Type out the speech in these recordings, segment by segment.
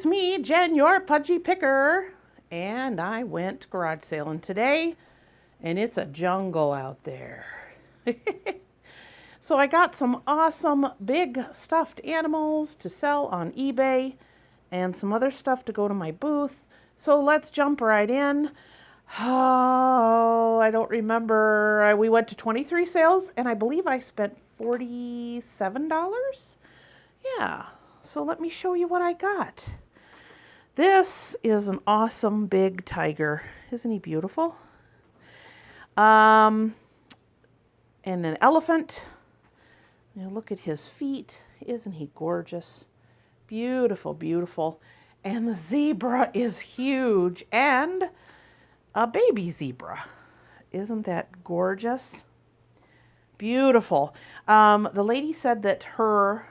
it's me, Jen, your pudgy picker, and I went garage sailing today, and it's a jungle out there. So I got some awesome big stuffed animals to sell on eBay and some other stuff to go to my booth. So let's jump right in. Oh, I don't remember. We went to 23 sales, and I believe I spent $47. Yeah, so let me show you what I got. This is an awesome big tiger. Isn't he beautiful? And an elephant. Now look at his feet. Isn't he gorgeous? Beautiful, beautiful. And the zebra is huge. And a baby zebra. Isn't that gorgeous? Beautiful. The lady said that her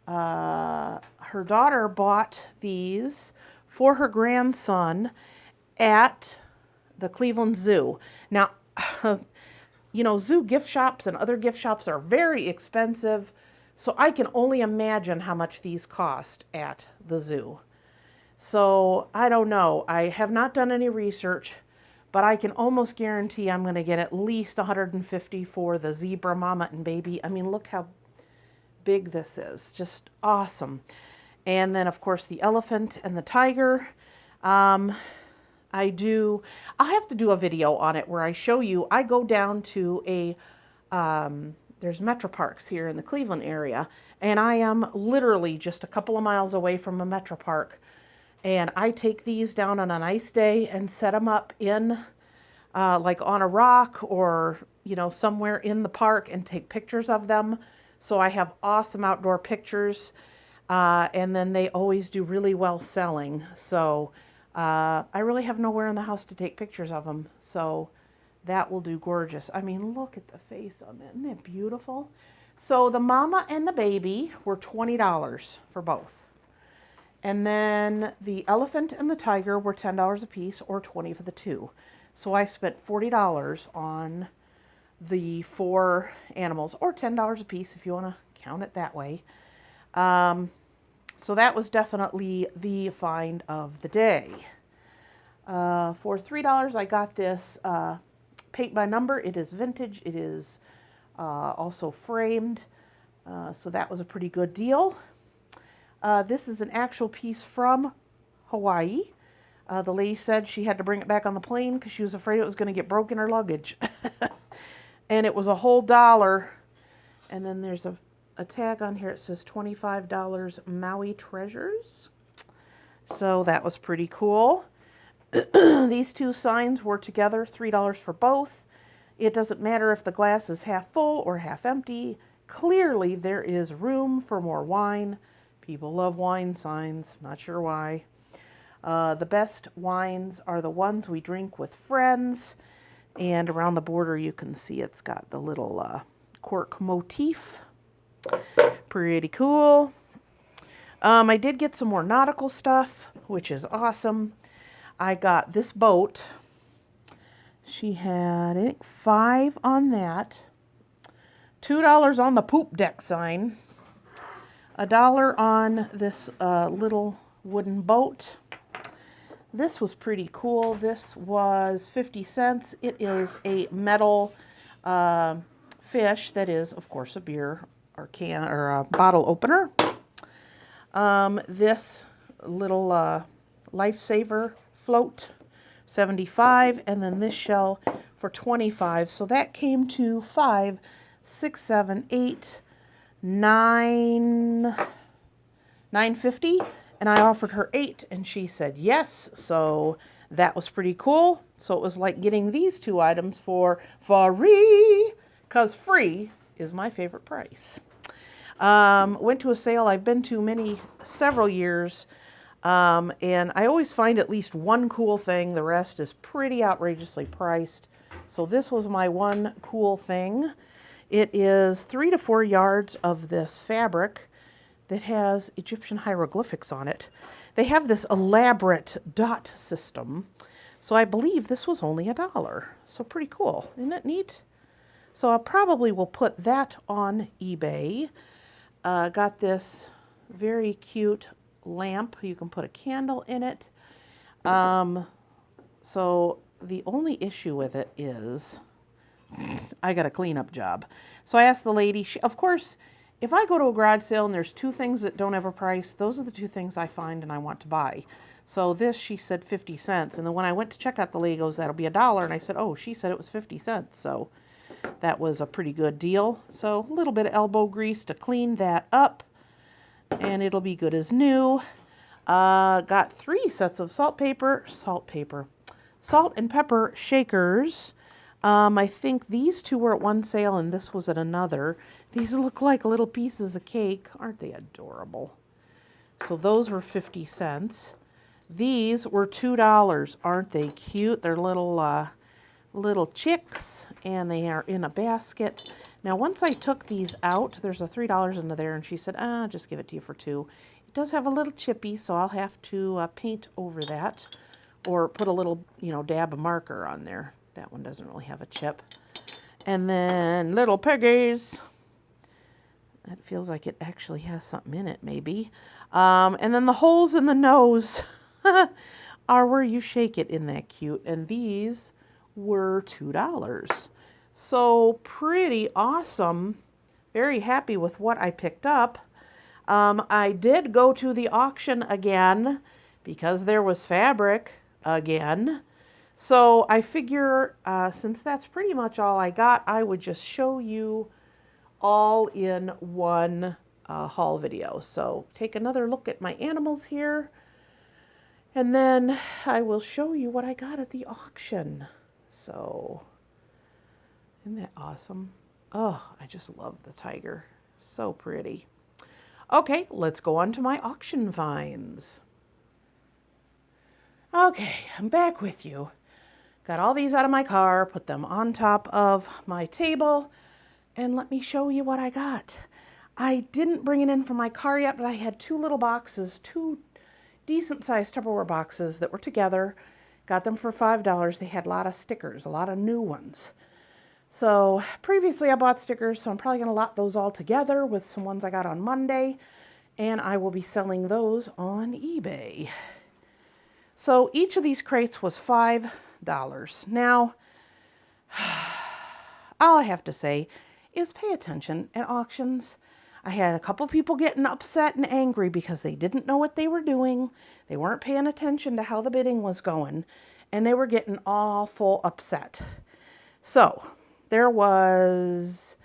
daughter bought these for her grandson at the Cleveland Zoo. Now, you know, zoo gift shops and other gift shops are very expensive, so I can only imagine how much these cost at the zoo. So, I don't know. I have not done any research, but I can almost guarantee I'm going to get at least $150 for the zebra mama and baby. I mean, look how big this is. Just awesome. And then, of course, the elephant and the tiger. I'll have to do a video on it where I show you. I go down to there's Metro Parks here in the Cleveland area, and I am literally just a couple of miles away from a Metro Park. And I take these down on a nice day and set them up in, like on a rock or, you know, somewhere in the park and take pictures of them. So I have awesome outdoor pictures, and then they always do really well selling. So I really have nowhere in the house to take pictures of them. So that will do gorgeous. I mean, look at the face on that. Isn't that beautiful? So the mama and the baby were $20 for both. And then the elephant and the tiger were $10 a piece, or $20 for the two. So I spent $40 on the 4 animals, or $10 a piece if you want to count it that way. So that was definitely the find of the day. For $3 I got this paint by number. It is vintage. It is also framed. So that was a pretty good deal. This is an actual piece from Hawaii. The lady said she had to bring it back on the plane because she was afraid it was going to get broken in her luggage. And it was a whole $1. And then there's a tag on here. It says $25 Maui Treasures. So that was pretty cool. These two signs were together, $3 for both. It doesn't matter if the glass is half full or half empty. Clearly there is room for more wine. People love wine signs, not sure why. The best wines are the ones we drink with friends. And around the border you can see it's got the little cork motif. Pretty cool. I did get some more nautical stuff, which is awesome. I got this boat. She had, I think, 5 on that. $2 on the poop deck sign. $1 on this little wooden boat. This was pretty cool. This was 50 cents. It is a metal fish that is, of course, a beer or can or a bottle opener. This little lifesaver float, 75, and then this shell for 25. So that came to 5, 6, 7, 8, 9.50, and I offered her 8, and she said yes. So that was pretty cool. So it was like getting these 2 items for free, because free is my favorite price. Went to a sale I've been to several years, and I always find at least one cool thing. The rest is pretty outrageously priced. So this was my one cool thing. It is 3 to 4 yards of this fabric that has Egyptian hieroglyphics on it. They have this elaborate dot system. So I believe this was only $1. So pretty cool. Isn't it neat? So I probably will put that on eBay. Got this very cute lamp. You can put a candle in it. So the only issue with it is I got a cleanup job. So I asked the lady, of course, if I go to a garage sale and there's two things that don't have a price, those are the two things I find and I want to buy. So this, she said 50 cents. And then when I went to check out, the lady goes, that'll be $1. And I said, oh, she said it was 50 cents. So that was a pretty good deal. So a little bit of elbow grease to clean that up. And it'll be good as new. Got 3 sets of salt and pepper shakers. I think these 2 were at one sale and this was at another. These look like little pieces of cake. Aren't they adorable? So those were 50 cents. These were $2. Aren't they cute? They're little chicks and they are in a basket. Now once I took these out, there's a $3 into there and she said, just give it to you for 2. It does have a little chippy, so I'll have to paint over that or put a little, dab of marker on there. That one doesn't really have a chip. And then little piggies. That feels like it actually has something in it, maybe. And then the holes in the nose are where you shake it. In that cute. And these were $2. So pretty awesome. Very happy with what I picked up. I did go to the auction again because there was fabric again. So I figure since that's pretty much all I got, I would just show you all in one haul video. So take another look at my animals here. And then I will show you what I got at the auction. So isn't that awesome? Oh, I just love the tiger. So pretty. Okay, let's go on to my auction finds. Okay, I'm back with you. Got all these out of my car, put them on top of my table, and let me show you what I got. I didn't bring it in from my car yet, but I had 2 little boxes, 2 decent-sized Tupperware boxes that were together. Got them for $5. They had a lot of stickers, a lot of new ones. So previously I bought stickers, so I'm probably going to lot those all together with some ones I got on Monday, and I will be selling those on eBay. So each of these crates was $5. Now, all I have to say is pay attention at auctions. I had a couple people getting upset and angry because they didn't know what they were doing. They weren't paying attention to how the bidding was going, and they were getting awful upset. So there was,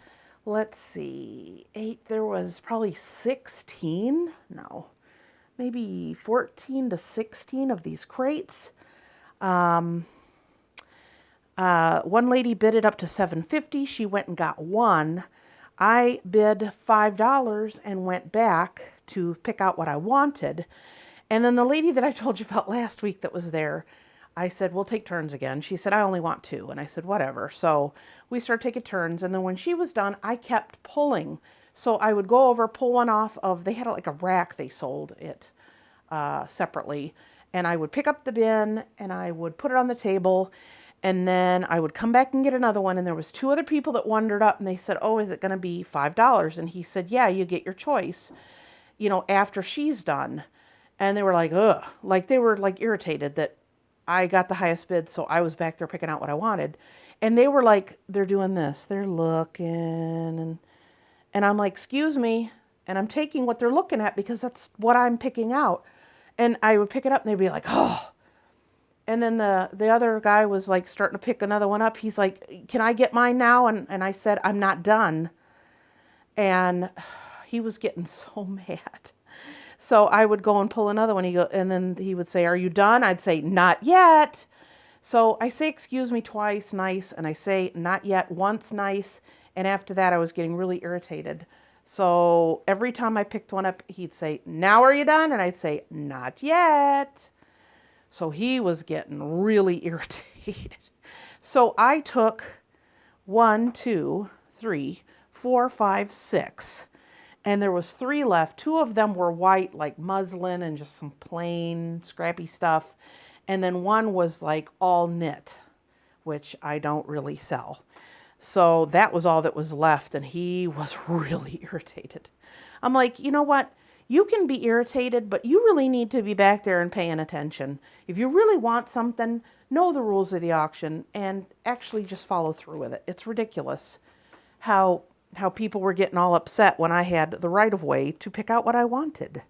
let's see, 8, there was probably 16, no, maybe 14 to 16 of these crates. One lady bid it up to $7.50. She went and got one. I bid $5 and went back to pick out what I wanted. And then the lady that I told you about last week that was there, I said, we'll take turns again. She said, I only want 2. And I said, whatever. So we started taking turns. And then when she was done, I kept pulling. So I would go over, pull one off of, they had like a rack, they sold it separately. And I would pick up the bin and I would put it on the table. And then I would come back and get another one. And there was 2 other people that wandered up and they said, oh, is it going to be $5? And he said, yeah, you get your choice, after she's done. And they were like, ugh, like they were like irritated that I got the highest bid, so I was back there picking out what I wanted. And they were like, they're doing this. They're looking. And I'm like, excuse me. And I'm taking what they're looking at because that's what I'm picking out. And I would pick it up and they'd be like, oh. And then the other guy was like starting to pick another one up. He's like, can I get mine now? And I said, I'm not done. And he was getting so mad. So I would go and pull another one. And then he would say, are you done? I'd say, not yet. So I say, excuse me twice, nice. And I say, not yet, once, nice. And after that, I was getting really irritated. So every time I picked one up, he'd say, now are you done? And I'd say, not yet. So he was getting really irritated. So I took 1, 2, 3, 4, 5, 6. And there was 3 left. 2 of them were white, like muslin and just some plain scrappy stuff. And then 1 was like all knit, which I don't really sell. So that was all that was left. And he was really irritated. I'm like, you know what? You can be irritated, but you really need to be back there and paying attention. If you really want something, know the rules of the auction and actually just follow through with it. It's ridiculous how people were getting all upset when I had the right of way to pick out what I wanted.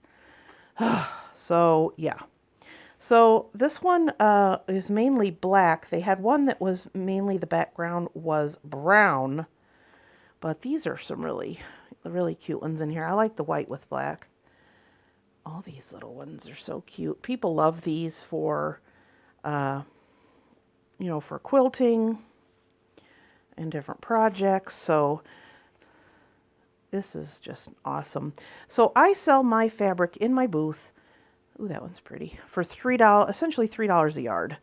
So, yeah. So this one is mainly black. They had one that was mainly the background was brown. But these are some really cute ones in here. I like the white with black. All these little ones are so cute. People love these for, for quilting and different projects. So this is just awesome. So I sell my fabric in my booth. Ooh, that one's pretty. For $3, essentially $3 a yard.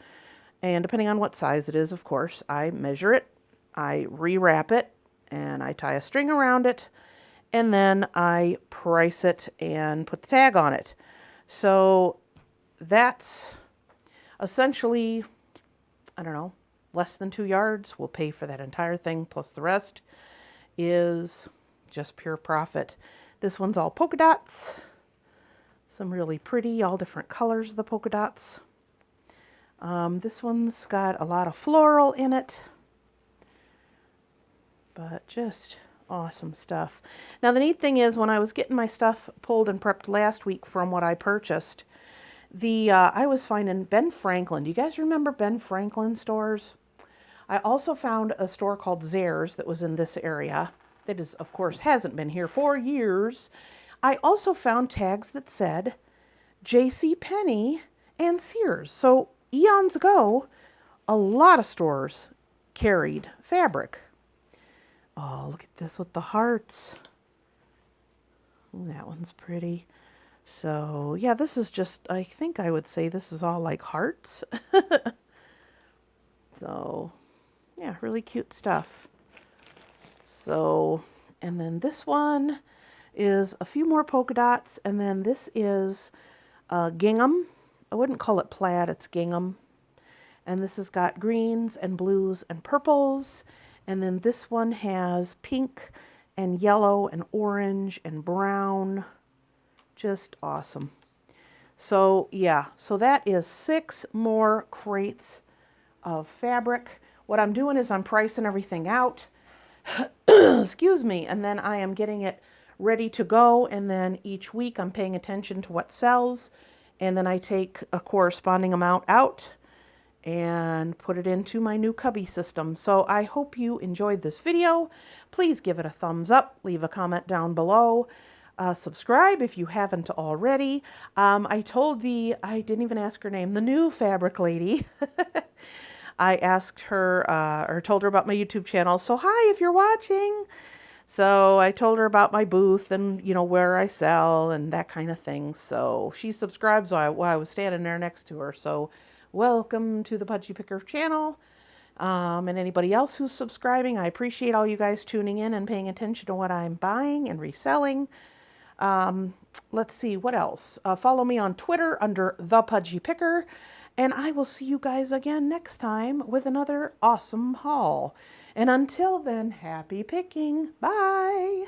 And depending on what size it is, of course, I measure it, I rewrap it, and I tie a string around it, and then I price it and put the tag on it. So that's essentially, I don't know, less than 2 yards. We'll pay for that entire thing, plus the rest is just pure profit. This one's all polka dots. Some really pretty, all different colors of the polka dots. This one's got a lot of floral in it. But just awesome stuff. Now the neat thing is when I was getting my stuff pulled and prepped last week from what I purchased, I was finding Ben Franklin. Do you guys remember Ben Franklin stores? I also found a store called Zehrs that was in this area. That is, of course, hasn't been here for years. I also found tags that said J.C. Penney and Sears. So eons ago, a lot of stores carried fabric. Oh, look at this with the hearts. Ooh, that one's pretty. So, yeah, this is just, I think I would say this is all like hearts. So, yeah, really cute stuff. So, and then this one is a few more polka dots, and then this is gingham. I wouldn't call it plaid, it's gingham. And this has got greens and blues and purples. And then this one has pink and yellow and orange and brown. Just awesome. So yeah, so that is 6 more crates of fabric. What I'm doing is I'm pricing everything out. Excuse me. And then I am getting it ready to go. And then each week I'm paying attention to what sells. And then I take a corresponding amount out and put it into my new cubby system. So I hope you enjoyed this video. Please give it a thumbs up, leave a comment down below, subscribe if you haven't already. I didn't even ask her name, the new fabric lady. I asked her, or told her about my YouTube channel. So hi, if you're watching. So I told her about my booth and, where I sell and that kind of thing. So she subscribed while I was standing there next to her. So welcome to the Pudgy Picker channel. And anybody else who's subscribing, I appreciate all you guys tuning in and paying attention to what I'm buying and reselling. Let's see, what else? Follow me on Twitter under The Pudgy Picker. And I will see you guys again next time with another awesome haul. And until then, happy picking. Bye.